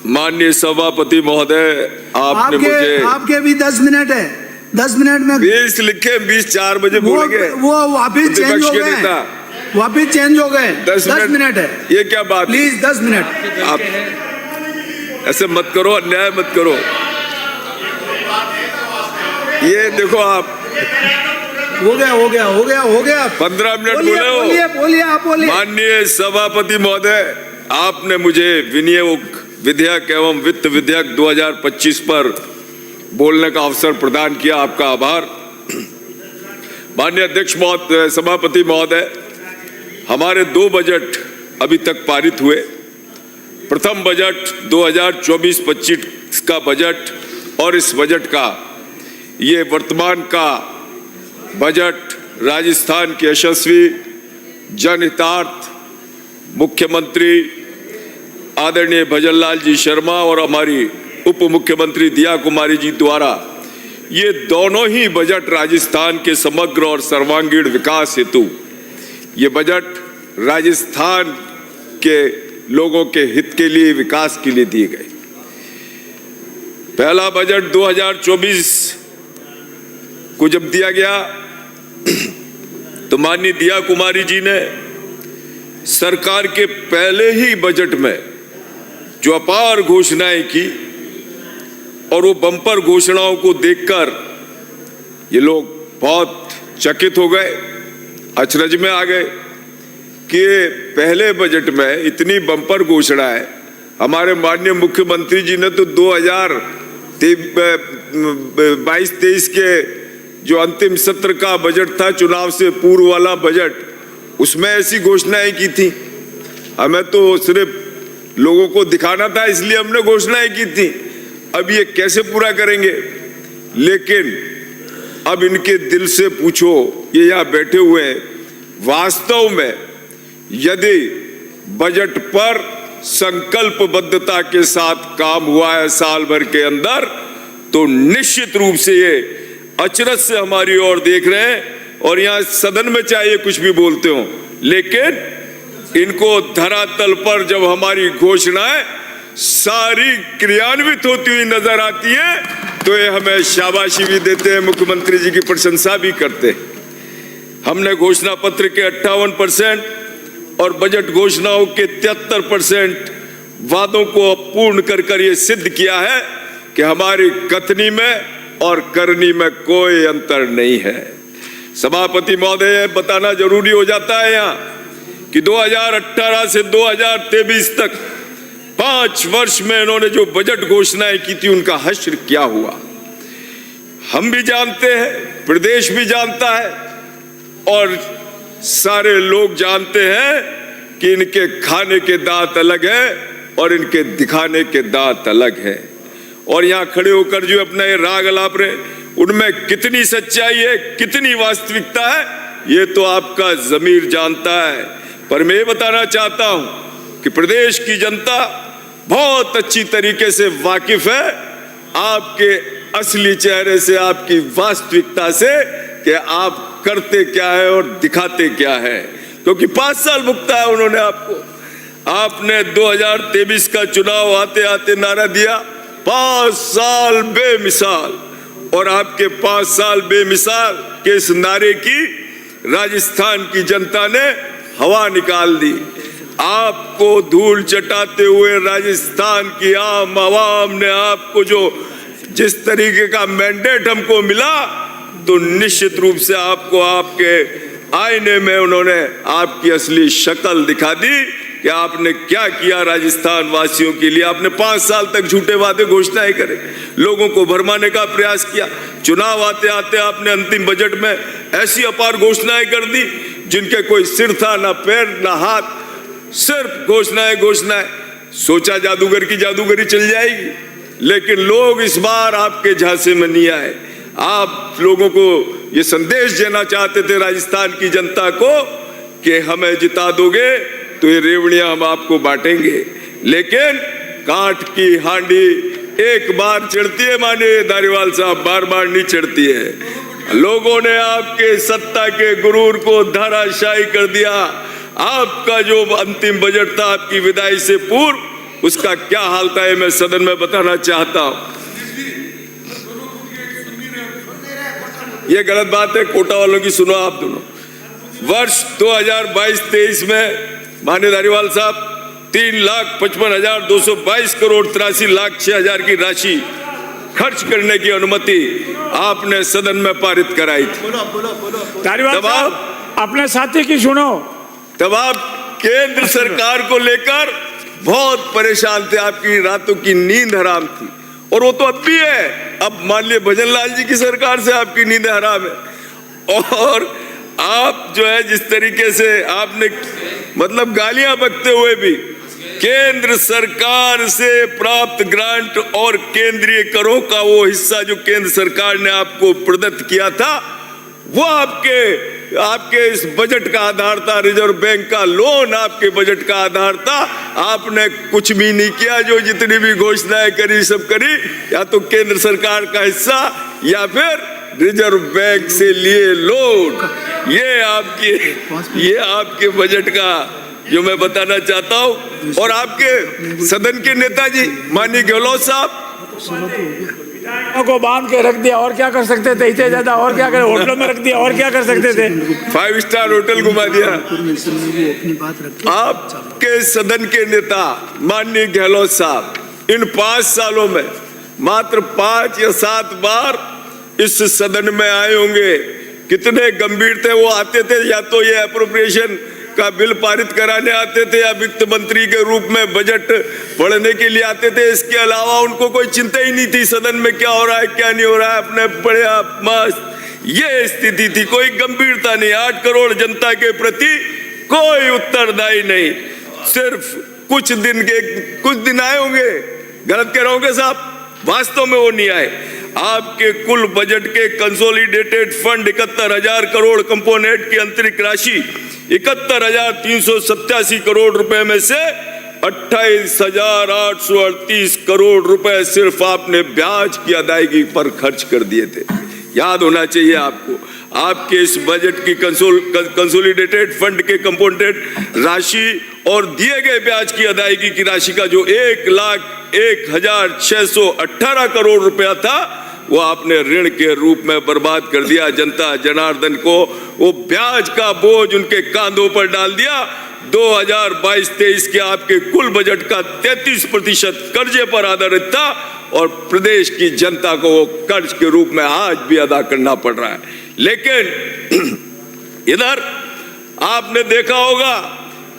माननीय सभापति महोदय, आपने मुझे आपके भी 10 मिनट है, 10 मिनट में 20 लिखे, 20 4 बजे बोलेंगे। वो वापिस चेंज हो गए, वापिस चेंज हो गए। 10 मिनट है। ये क्या बात? Please 10 minute. आप ऐसे मत करो, अन्याय मत करो। ये देखो आप, हो गया 15 मिनट बोले हो। बोलिए आप बोलिए। माननीय सभापति महोदय, आपने मुझे विनियोग विधेयक एवं वित्त विधेयक 2025 पर बोलने का अवसर प्रदान किया, आपका आभार। माननीय अध्यक्ष महोदय, सभापति महोदय, हमारे 2 बजट अभी तक पारित हुए। प्रथम बजट 2024-25 का बजट और इस बजट का, ये वर्तमान का बजट राजस्थान के यशस्वी जनहितार्थ मुख्यमंत्री आदरणीय भजनलाल जी शर्मा और हमारी उप मुख्यमंत्री दिया कुमारी जी द्वारा, ये दोनों ही बजट राजस्थान के समग्र और सर्वांगीण विकास हेतु, ये बजट राजस्थान के लोगों के हित के लिए, विकास के लिए दिए गए। पहला बजट 2024 को जब दिया गया तो माननीय दिया कुमारी जी ने सरकार के पहले ही बजट में जो अपार घोषणाएं की, और वो बम्पर घोषणाओं को देखकर ये लोग बहुत चकित हो गए, अचरज में आ गए कि पहले बजट में इतनी बम्पर घोषणाएं। हमारे माननीय मुख्यमंत्री जी ने तो 2022-23 के जो अंतिम सत्र का बजट था, चुनाव से पूर्व वाला बजट, उसमें ऐसी घोषणाएं की थी। हमें तो सिर्फ लोगों को दिखाना था, इसलिए हमने घोषणाएं की थी। अब ये कैसे पूरा करेंगे? लेकिन अब इनके दिल से पूछो, ये यहाँ बैठे हुए हैं, वास्तव में यदि बजट पर संकल्पबद्धता के साथ काम हुआ है साल भर के अंदर, तो निश्चित रूप से ये अचरज से हमारी ओर देख रहे हैं। और यहाँ सदन में चाहे कुछ भी बोलते हो, लेकिन इनको धरातल पर जब हमारी घोषणाएं सारी क्रियान्वित होती हुई नजर आती है, तो ये हमें शाबाशी भी देते हैं, मुख्यमंत्री जी की प्रशंसा भी करते हैं। हमने घोषणा पत्र के 58% और बजट घोषणाओं के 73% वादों को पूर्ण कर ये सिद्ध किया है कि हमारी कथनी में और करनी में कोई अंतर नहीं है। सभापति महोदय, बताना जरूरी हो जाता है यहाँ कि 2018 से 2023 तक 5 वर्ष में इन्होंने जो बजट घोषणाएं की थी, उनका हश्र क्या हुआ हम भी जानते हैं, प्रदेश भी जानता है, और सारे लोग जानते हैं कि इनके खाने के दांत अलग है और इनके दिखाने के दांत अलग है। और यहाँ खड़े होकर जो अपना ये राग अलाप रहे, उनमें कितनी सच्चाई है, कितनी वास्तविकता है, ये तो आपका ज़मीर जानता है। पर मैं ये बताना चाहता हूं कि प्रदेश की जनता बहुत अच्छी तरीके से वाकिफ है आपके असली चेहरे से, आपकी वास्तविकता से, कि आप करते क्या है और दिखाते क्या है। क्योंकि 5 साल भुगता है उन्होंने आपको। आपने 2023 का चुनाव आते आते नारा दिया 5 साल बेमिसाल, और आपके 5 साल बेमिसाल के इस नारे की राजस्थान की जनता ने हवा निकाल दी। आपको धूल चटाते हुए राजस्थान की आम आवाम ने आपको जो जिस तरीके का मैंडेट हमको मिला, तो निश्चित रूप से आपको आपके आईने में उन्होंने आपकी असली शक्ल दिखा दी कि आपने क्या किया राजस्थान वासियों के लिए। आपने 5 साल तक झूठे वादे घोषणाएं करे, लोगों को भरमाने का प्रयास किया। चुनाव आते आते आपने अंतिम बजट में ऐसी अपार घोषणाएं कर दी जिनके कोई सिर था, ना पैर, ना हाथ, सिर्फ घोषणाएं। सोचा जादूगर की जादूगरी चल जाएगी, लेकिन लोग इस बार आपके झांसे में नहीं आए। आप लोगों को ये संदेश देना चाहते थे राजस्थान की जनता को कि हमें जिता दोगे तो ये रेवड़ियां हम आपको बांटेंगे। लेकिन कांट की हांडी एक बार चढ़ती है माननीय धारीवाल साहब, बार बार नहीं चढ़ती है। लोगों ने आपके सत्ता के गुरूर को धराशायी कर दिया। आपका जो अंतिम बजट था आपकी विदाई से पूर्व, उसका क्या हाल था ये मैं सदन में बताना चाहता हूं। ये गलत बात है, कोटा वालों की सुनो आप दोनों। वर्ष 2022-23 में माननीय धारीवाल साहब 3,55,222 करोड़ 83,06,000 की राशि खर्च करने की अनुमति आपने सदन में पारित कराई थी। धारीवाल साहब अपने साथी की सुनो। तब आप केंद्र सरकार को लेकर बहुत परेशान थे, आपकी रातों की नींद हराम थी, और वो तो अब भी है। अब मान लिया भजनलाल जी की सरकार से आपकी नींद हराम है। और आप जो है जिस तरीके से आपने मतलब गालियां बकते हुए भी केंद्र सरकार से प्राप्त ग्रांट और केंद्रीय करों का वो हिस्सा जो केंद्र सरकार ने आपको प्रदत्त किया था, वो आपके इस बजट का आधार था। रिजर्व बैंक का लोन आपके बजट का आधार था। आपने कुछ भी नहीं किया। जो जितनी भी घोषणाएं करी सब करी या तो केंद्र सरकार का हिस्सा या फिर रिजर्व बैंक से लिए लोन। ये आपके बजट का जो मैं बताना चाहता हूं। और आपके सदन के नेताजी माननीय गहलोत साहब को बांध के रख दिया, और क्या कर सकते थे? इतने ज्यादा और क्या कर, होटलों में रख दिया, और क्या कर सकते थे? 5 स्टार होटल घुमा दिया। आपके सदन के नेता माननीय गहलोत साहब इन 5 सालों में मात्र 5 या 7 बार इस सदन में आए होंगे। कितने गंभीर थे वो, आते थे या तो ये अप्रोप्रिएशन का बिल पारित कराने आते थे या वित्त मंत्री के रूप में बजट पढ़ने के लिए आते थे। इसके अलावा उनको कोई चिंता ही नहीं थी सदन में क्या हो रहा है क्या नहीं हो रहा है, अपने बड़े मस्त ये स्थिति थी, कोई गंभीरता नहीं। 8 करोड़ जनता के प्रति कोई उत्तरदायी नहीं। सिर्फ कुछ दिन आए होंगे, गलत कह रहा हूं साहब, वास्तव में वो नहीं आए। आपके कुल बजट के कंसोलिडेटेड फंड 71,000 करोड़, कंपोनेंट की आंतरिक राशि 71,387 करोड़ रुपए में से 28,838 करोड़ रुपए सिर्फ आपने ब्याज की अदायगी पर खर्च कर दिए थे। याद होना चाहिए आपको, आपके इस बजट की कंसोलिडेटेड फंड के कंपोनेंट राशि और दिए गए ब्याज की अदायगी की राशि का जो 1,01,618 करोड़ रुपया था, वो आपने ऋण के रूप में बर्बाद कर दिया। जनता जनार्दन को वो ब्याज का बोझ उनके कांधों पर डाल दिया। 2022-23 के आपके कुल बजट का 33% कर्जे पर आधारित था और प्रदेश की जनता को वो कर्ज के रूप में आज भी अदा करना पड़ रहा है। लेकिन इधर आपने देखा होगा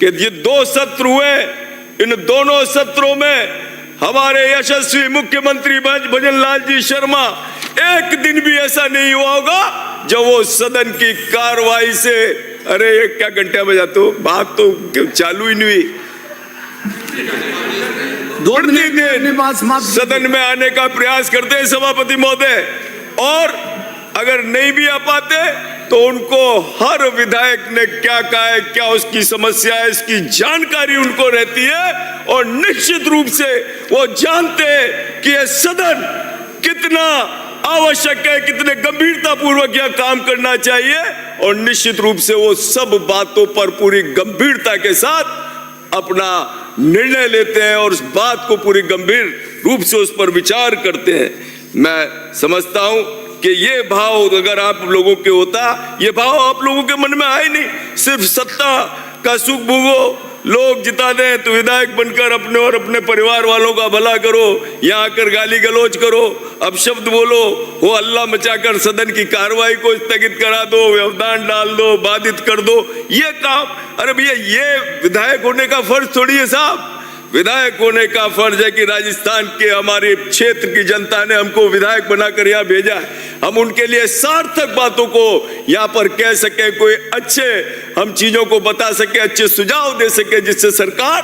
कि ये 2 सत्र हुए, इन दोनों सत्रों में हमारे यशस्वी मुख्यमंत्री भजनलाल जी शर्मा, एक दिन भी ऐसा नहीं हुआ होगा जब वो सदन की कार्रवाई से, अरे ये क्या घंटा बजा, तो बात तो चालू ही नहीं हुई, 2 मिनट सदन में आने का प्रयास करते हैं सभापति महोदय। और अगर नहीं भी आ पाते तो उनको हर विधायक ने क्या कहा है, क्या उसकी समस्या है, इसकी जानकारी उनको रहती है। और निश्चित रूप से वो जानते हैं कि यह सदन कितना आवश्यक है, कितने गंभीरता पूर्वक यह काम करना चाहिए। और निश्चित रूप से वो सब बातों पर पूरी गंभीरता के साथ अपना निर्णय लेते हैं और उस बात को पूरी गंभीर रूप से उस पर विचार करते हैं। मैं समझता हूं कि ये भाव अगर आप लोगों के होता, ये भाव आप लोगों के मन में आए नहीं। सिर्फ सत्ता का सुख भोगो, लोग जिता दें तो विधायक बनकर अपने और अपने परिवार वालों का भला करो, यहाँ आकर गाली गलौज करो, अपशब्द बोलो, हो हल्ला मचाकर सदन की कार्रवाई को स्थगित करा दो, व्यवधान डाल दो, बाधित कर दो, ये काम। अरे भैया, ये विधायक होने का फर्ज थोड़ी है साहब। विधायक होने का फर्ज है कि राजस्थान के हमारे क्षेत्र की जनता ने हमको विधायक बनाकर यहाँ भेजा है, हम उनके लिए सार्थक बातों को यहाँ पर कह सके, कोई अच्छे हम चीजों को बता सके, अच्छे सुझाव दे सके, जिससे सरकार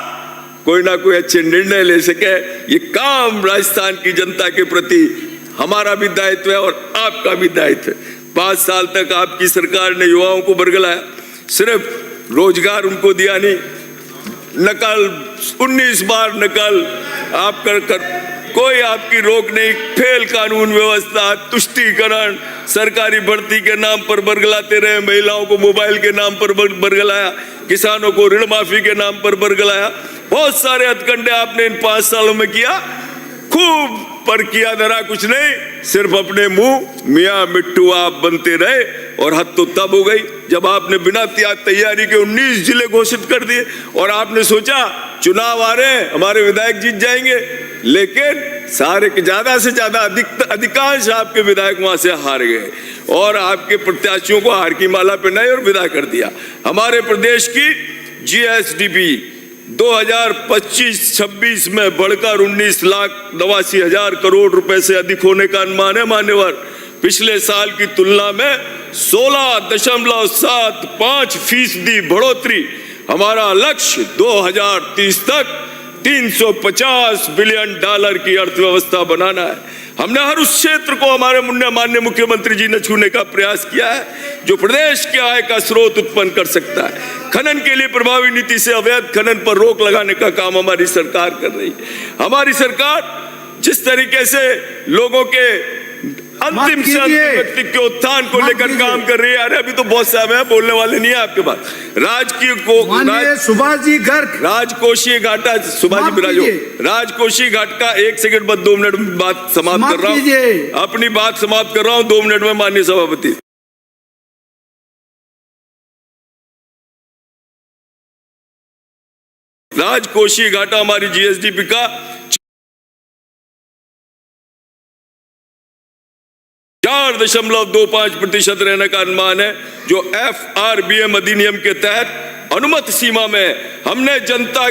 कोई ना कोई अच्छे निर्णय ले सके। ये काम राजस्थान की जनता के प्रति हमारा भी दायित्व है और आपका भी दायित्व है। 5 साल तक आपकी सरकार ने युवाओं को बरगलाया, सिर्फ रोजगार उनको दिया नहीं, नकल 19 बार नकल आप कर कोई आपकी रोक नहीं। फेल कानून व्यवस्था, तुष्टीकरण, सरकारी भर्ती के नाम पर बरगलाते रहे, महिलाओं को मोबाइल के नाम पर बरगलाया, किसानों को ऋण माफी के नाम पर बरगलाया। बहुत सारे हथकंडे आपने इन 5 सालों में किया, खूब, पर किया धरा कुछ नहीं, सिर्फ अपने मुंह मियां मिट्टू आप बनते रहे। और हद तो तब हो गई जब आपने बिना तैयारी के 19 जिले घोषित कर दिए और आपने सोचा चुनाव आ रहे हैं, हमारे विधायक जीत जाएंगे, लेकिन सारे के ज्यादा से ज्यादा अधिकांश आपके विधायक वहां से हार गए और आपके प्रत्याशियों को हार की माला पहनाई और विदा कर दिया। हमारे प्रदेश की जीएसडीपी 2025-26 में बढ़कर 19,89,000 करोड़ रुपए से अधिक होने का अनुमान है मान्यवर। पिछले साल की तुलना में 16.75% बढ़ोतरी। हमारा लक्ष्य 2030 तक $350 बिलियन की अर्थव्यवस्था बनाना है। हमने हर उस क्षेत्र को हमारे माननीय मुख्यमंत्री जी ने छूने का प्रयास किया है जो प्रदेश के आय का स्रोत उत्पन्न कर सकता है। खनन के लिए प्रभावी नीति से अवैध खनन पर रोक लगाने का काम हमारी सरकार कर रही है। हमारी सरकार जिस तरीके से लोगों के अंतिम से अंतिम व्यक्ति के उत्थान को लेकर काम कर रही है, अरे अभी तो बहुत समय है, बोलने वाले नहीं है आपके पास। सुभाष जी गर्ग, राजकोषीय घाटा, सुभाष जी बिराजो, राजकोषीय घाट का 1 सेकंड बाद 2 मिनट में बात समाप्त कर रहा हूँ, अपनी बात समाप्त कर रहा हूँ 2 मिनट में माननीय सभापति। राजकोषीय घाटा हमारी जीएसडीपी का 4.25% रहने का अनुमान है, जो FRBM अधिनियम के तहत अनुमत सीमा में। हमने जनता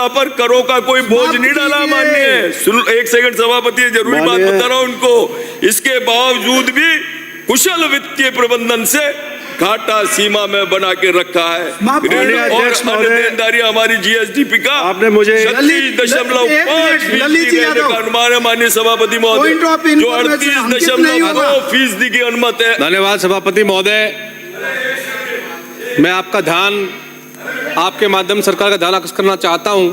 पर करों का कोई बोझ नहीं डाला माननीय। 1 सेकंड सभापति, जरूरी बात बता रहा हूं उनको। इसके बावजूद भी कुशल वित्तीय प्रबंधन से घाटा सीमा में बना के रखा है। देनदारी हमारी जीएसडीपी का आपने मुझे 36.5% का अनुमान है माननीय सभापति महोदय, जो 38.2% की अनुमत है। धन्यवाद सभापति महोदय। मैं आपका ध्यान, आपके माध्यम सरकार का ध्यान आकर्षित करना चाहता हूं